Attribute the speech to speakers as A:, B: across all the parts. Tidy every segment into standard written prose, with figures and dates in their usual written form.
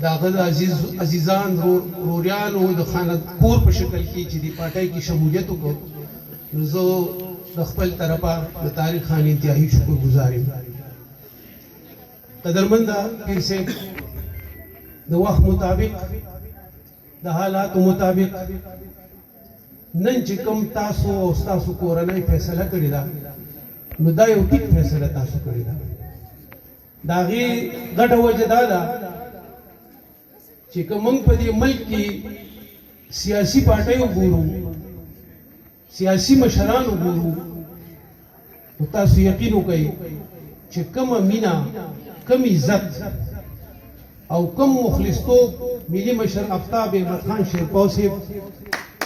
A: د هغه د عزیزان روریانو د خانکور په شکل کې چې د پارټۍ کې شمولیت وکړو نو زه د خپل طرفه د طارق خان انتهایی شکر گزار یم. قدرمنده پیر صاحب د وخت مطابق د حالاتو مطابق نن چې کوم تاسو او ستاسو کورنۍ فیصله کړې ده نو دا یو ټیک فیصله تاسو کړې ده. د هغې ګټه وجه دا ده چې که موږ په دې ملک کې سیاسي پارټۍ وګورو سیاسي مشران وګورو نو تاسو یقین وکئ چې کومه مینه کم عزت او کم مخلصتوب ملي مشر آفتاب احمد خان شیرپاو صاحب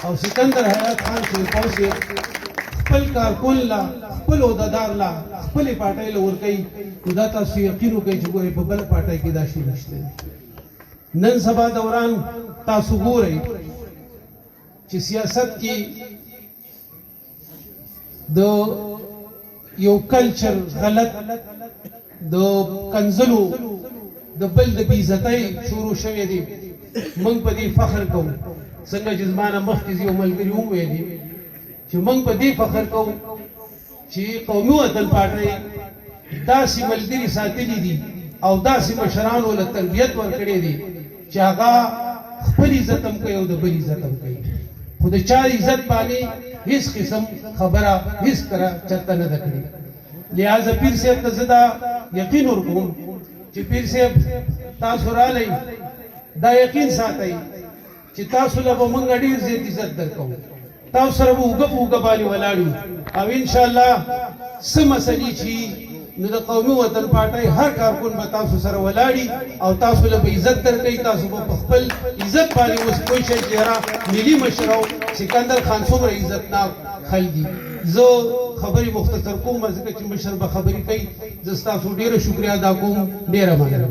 A: او سکندر حیات خان شیرپاو صاحب خپل کارکون لا خپل عہدیدار لا خپلې پارټۍ له ورکوي نو دا تاسو یقین وکئ چې ګورئ په بله پارټۍ کې دا شی نشته. نن سبا دوران تاسو ګورئ چې سیاست کې د یو کلچر غلط د کنځلو د بل د بېعزتۍ شروع شوی دی. موږ په دې فخر کوو څنګه چې زما نه مخکې یو ملګري وویلي چې موږ په دې فخر کوو چې قومي وطن پارټۍ داسې ملګري ساتلي دي او داسې مشرانو له تربیت ورکړې دي چې هغه خپل عزت هم کوي او د بل عزت هم کوي خو د چا عزت باندې هیڅ قسم خبره هیڅ کړه چاته نه ده کړې. لہذا پیر صاحب ته زه دا یقین ورکوم چې پیر صاحب تاسو رالی دا یقین ساتئ چې تاسو له به موږ ډېر زیات عزت درکوو تاسو سره به اوږه په اوږه باندې ولاړ یو او انشاءالله څه مسلې چې نو د قومي وطن پارټۍ هر کارکون به تاسو سره ولاړي او تاسو له به عزت درکوي. تاسو به په خپل عزت باندې اوس پوه شئ چې یاره ملي مشر او سکندر خان څومره عزتناک خل دي. زه خبرې مختصر کوم ځکه چې مشر به خبرې کوي. زه ستاسو ډېره شکریه ادا کوم. ډېره مننه.